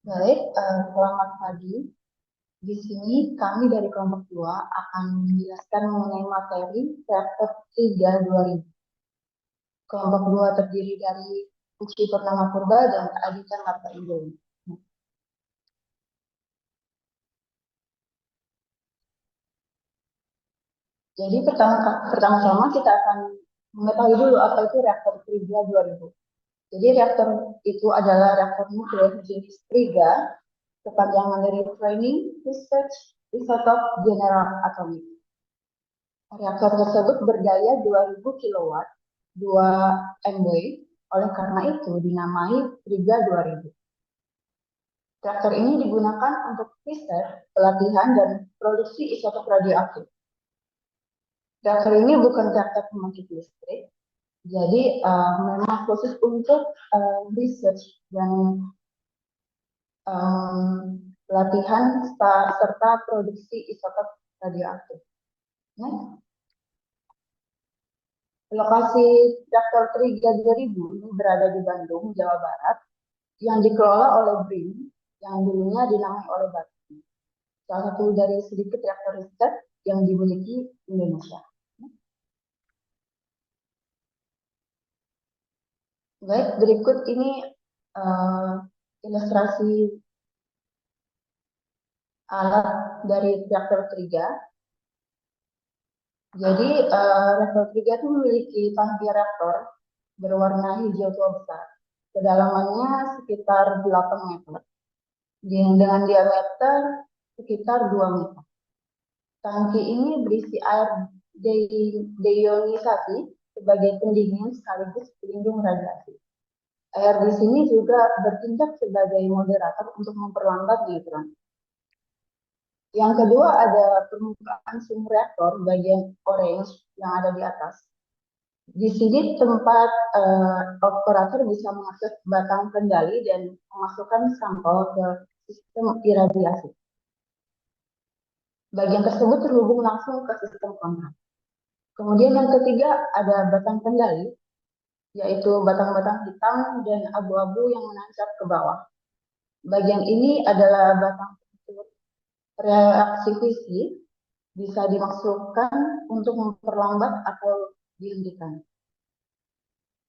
Baik, selamat pagi. Di sini kami dari kelompok 2 akan menjelaskan mengenai materi chapter 3 2000. Kelompok 2 terdiri dari Uci Purnama Purba dan Adita Marta Indowi. Jadi pertama-tama kita akan mengetahui dulu apa itu reaktor Triga 2000. Jadi reaktor itu adalah reaktor nuklir jenis Triga, kepanjangan dari Training Research Isotope General Atomic. Reaktor tersebut berdaya 2000 kW, 2 MW, oleh karena itu dinamai Triga 2000. Reaktor ini digunakan untuk riset, pelatihan, dan produksi isotop radioaktif. Reaktor ini bukan reaktor pembangkit listrik, jadi memang khusus untuk research dan pelatihan serta produksi isotop radioaktif. Nah, lokasi reaktor Triga 2000 ini berada di Bandung, Jawa Barat, yang dikelola oleh BRIN, yang dulunya dinamai oleh Bakti. Salah satu dari sedikit reaktor riset yang dimiliki Indonesia. Baik, berikut ini uh, ilustrasi alat dari reaktor Triga. Jadi reaktor Triga itu memiliki tangki reaktor berwarna hijau tua besar. Kedalamannya sekitar 8 meter. Dengan diameter sekitar 2 meter. Tangki ini berisi air deionisasi sebagai pendingin sekaligus pelindung radiasi. Air di sini juga bertindak sebagai moderator untuk memperlambat neutron. Yang kedua ada permukaan sumber reaktor bagian orange yang ada di atas. Di sini tempat operator bisa mengakses batang kendali dan memasukkan sampel ke sistem iradiasi. Bagian tersebut terhubung langsung ke sistem kontrol. Kemudian yang ketiga ada batang kendali, yaitu batang-batang hitam dan abu-abu yang menancap ke bawah. Bagian ini adalah batang reaksi fisik, bisa dimasukkan untuk memperlambat atau dihentikan.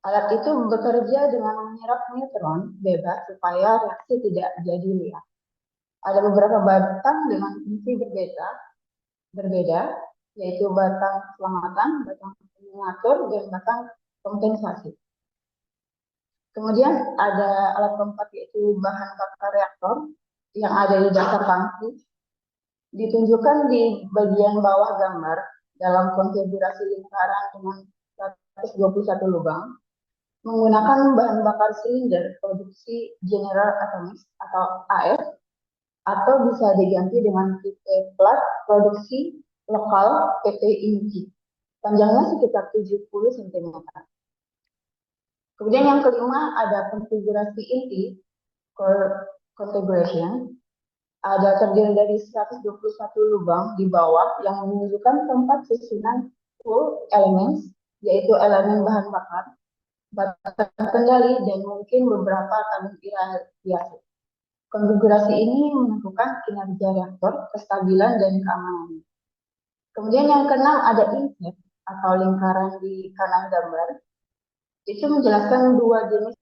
Alat itu bekerja dengan menyerap neutron bebas supaya reaksi tidak jadi liar. Ada beberapa batang dengan fungsi berbeda, yaitu batang keselamatan, batang pengatur, dan batang kompensasi. Kemudian ada alat keempat yaitu bahan bakar reaktor yang ada di dasar tangki. Ditunjukkan di bagian bawah gambar dalam konfigurasi lingkaran dengan 121 lubang menggunakan bahan bakar silinder produksi General Atomics atau AS atau bisa diganti dengan tipe plat produksi lokal PT Inci. Panjangnya sekitar 70 cm. Kemudian yang kelima ada konfigurasi inti configuration. Ada terdiri dari 121 lubang di bawah yang menunjukkan tempat susunan full elements, yaitu elemen bahan bakar, batang kendali, dan mungkin beberapa tabung iradiasi. Konfigurasi ini menentukan kinerja reaktor, kestabilan, dan keamanan. Kemudian yang keenam ada inset atau lingkaran di kanan gambar. Itu menjelaskan dua jenis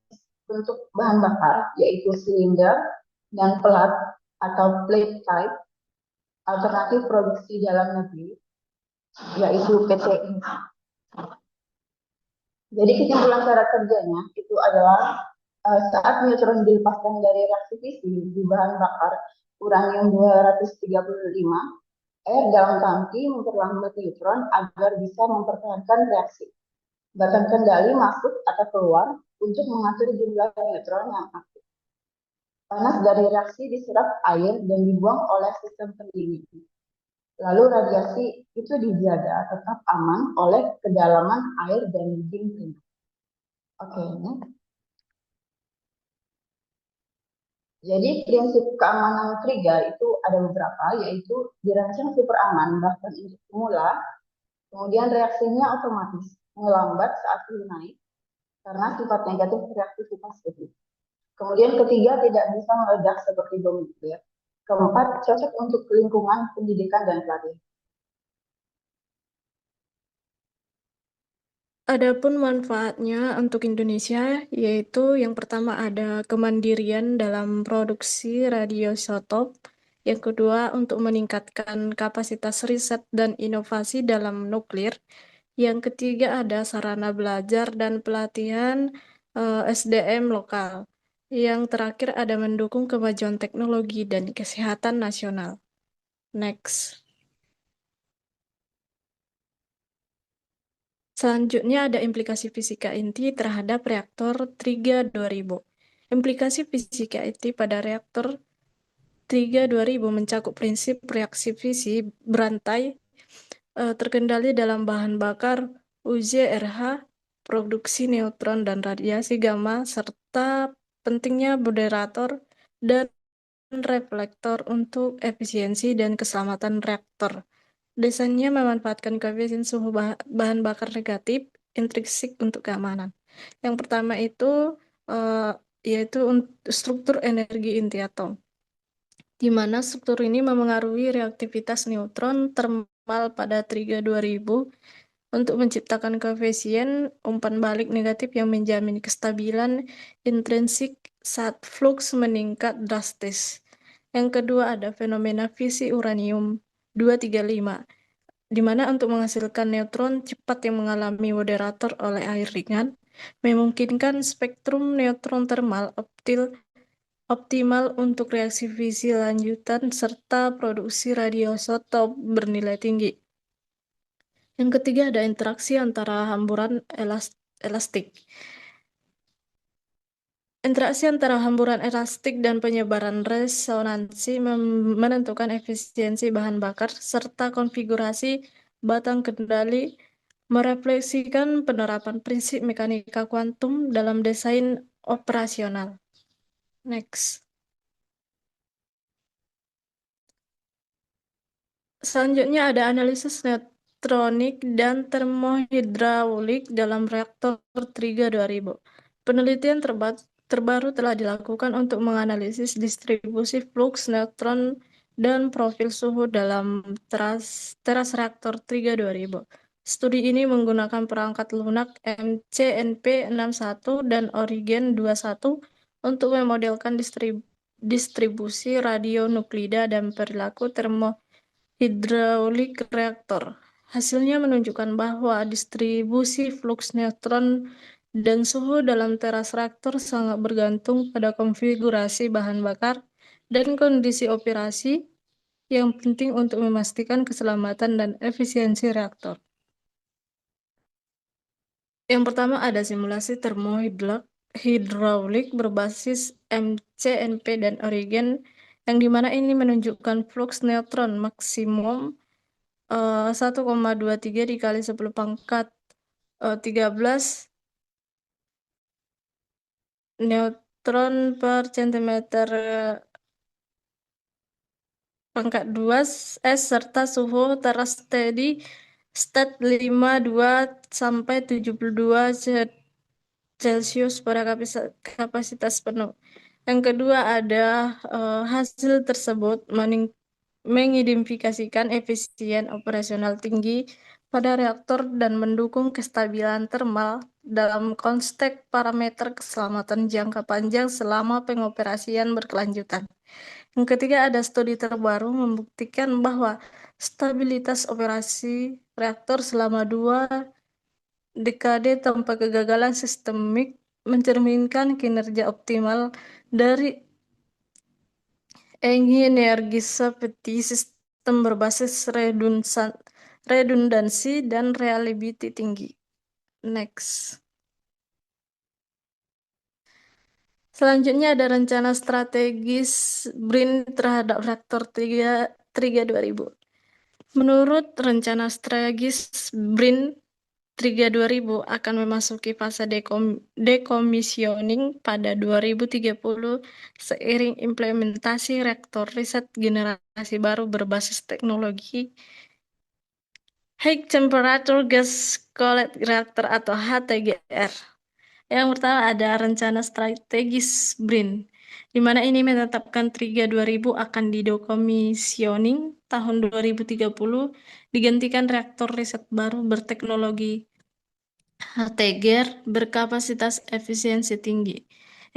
bentuk bahan bakar, yaitu silinder dan pelat atau plate type, alternatif produksi dalam negeri, yaitu PT Inka. Jadi kesimpulan cara kerjanya itu adalah saat neutron dilepaskan dari reaksi fisi di bahan bakar uranium 235, air dalam tangki memperlambat neutron agar bisa mempertahankan reaksi. Batang kendali masuk atau keluar untuk mengatur jumlah neutron yang aktif. Panas dari reaksi diserap air dan dibuang oleh sistem pendingin. Lalu radiasi itu dijaga tetap aman oleh kedalaman air dan dinding. Oke, next. Jadi prinsip keamanan Triga itu ada beberapa, yaitu dirancang super aman bahkan untuk pemula. Kemudian reaksinya otomatis melambat saat suhu naik karena sifat negatif reaktivitas itu. Kemudian ketiga, tidak bisa meledak seperti bom nuklir. Keempat, cocok untuk lingkungan pendidikan dan pelatihan. Adapun manfaatnya untuk Indonesia, yaitu yang pertama ada kemandirian dalam produksi radioisotop, yang kedua untuk meningkatkan kapasitas riset dan inovasi dalam nuklir, yang ketiga ada sarana belajar dan pelatihan SDM lokal, yang terakhir ada mendukung kemajuan teknologi dan kesehatan nasional. Next. Selanjutnya ada implikasi fisika inti terhadap reaktor Triga 2000. Implikasi fisika inti pada reaktor Triga 2000 mencakup prinsip reaksi fisi berantai terkendali dalam bahan bakar UZRH, produksi neutron dan radiasi gamma, serta pentingnya moderator dan reflektor untuk efisiensi dan keselamatan reaktor. Desainnya memanfaatkan koefisien suhu bahan bakar negatif intrinsik untuk keamanan. Yang pertama itu eh, yaitu struktur energi inti atom, di mana struktur ini memengaruhi reaktivitas neutron termal pada Triga 2000 untuk menciptakan koefisien umpan balik negatif yang menjamin kestabilan intrinsik saat fluks meningkat drastis. Yang kedua ada fenomena fisi uranium 235, di mana untuk menghasilkan neutron cepat yang mengalami moderator oleh air ringan, memungkinkan spektrum neutron termal optimal untuk reaksi fisi lanjutan serta produksi radioisotop bernilai tinggi. Yang ketiga ada interaksi antara hamburan elastik. Interaksi antara hamburan elastik dan penyebaran resonansi menentukan efisiensi bahan bakar serta konfigurasi batang kendali, merefleksikan penerapan prinsip mekanika kuantum dalam desain operasional. Next. Selanjutnya ada analisis neutronik dan termohidraulik dalam reaktor Triga 2000. Penelitian terbaru telah dilakukan untuk menganalisis distribusi fluks neutron dan profil suhu dalam teras reaktor Triga 2000. Studi ini menggunakan perangkat lunak MCNP61 dan Origen 21 untuk memodelkan distribusi radionuklida dan perilaku hidraulik reaktor. Hasilnya menunjukkan bahwa distribusi fluks neutron dan suhu dalam teras reaktor sangat bergantung pada konfigurasi bahan bakar dan kondisi operasi yang penting untuk memastikan keselamatan dan efisiensi reaktor. Yang pertama ada simulasi termohidraulik berbasis MCNP dan Origen, yang dimana ini menunjukkan fluks neutron maksimum 1,23 dikali 10 pangkat 13 neutron per centimeter pangkat 2 S serta suhu teras steady state 52 sampai 72 Celcius pada kapasitas penuh. Yang kedua ada hasil tersebut mengidentifikasikan efisien operasional tinggi pada reaktor dan mendukung kestabilan termal dalam konteks parameter keselamatan jangka panjang selama pengoperasian berkelanjutan. Yang ketiga ada studi terbaru membuktikan bahwa stabilitas operasi reaktor selama 2 dekade tanpa kegagalan sistemik mencerminkan kinerja optimal dari energi seperti sistem berbasis redundansi dan reliability tinggi. Next. Selanjutnya ada rencana strategis BRIN terhadap reaktor Triga 2000. Menurut rencana strategis BRIN, Triga 2000 akan memasuki fase decommissioning pada 2030 seiring implementasi reaktor riset generasi baru berbasis teknologi High Temperature Gas Cooled Reactor atau HTGR. Yang pertama ada rencana strategis BRIN, di mana ini menetapkan Triga 2000 akan didekomisioning tahun 2030, digantikan reaktor riset baru berteknologi HTGR berkapasitas efisiensi tinggi.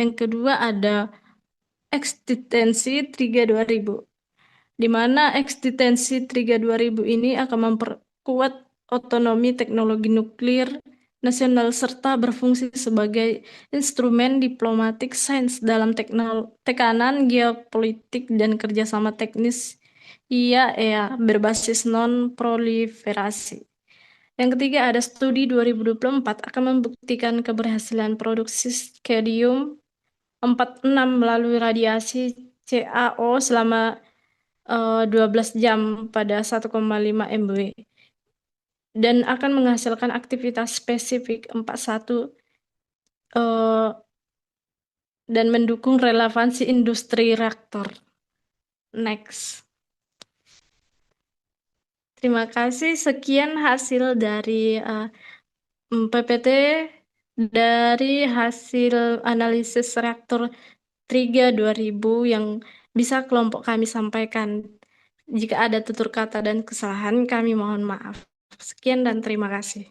Yang kedua ada eksistensi Triga 2000, di mana eksistensi Triga 2000 ini akan memperkuat otonomi teknologi nuklir nasional serta berfungsi sebagai instrumen diplomatik sains dalam tekanan geopolitik dan kerjasama teknis IAEA berbasis non-proliferasi. Yang ketiga ada studi 2024 akan membuktikan keberhasilan produksi skedium 46 melalui radiasi CAO selama 12 jam pada 1,5 MW dan akan menghasilkan aktivitas spesifik 41 eh, dan mendukung relevansi industri reaktor. Next. Terima kasih. Sekian hasil dari PPT dari hasil analisis reaktor Triga 2000 yang bisa kelompok kami sampaikan. Jika ada tutur kata dan kesalahan, kami mohon maaf. Sekian dan terima kasih.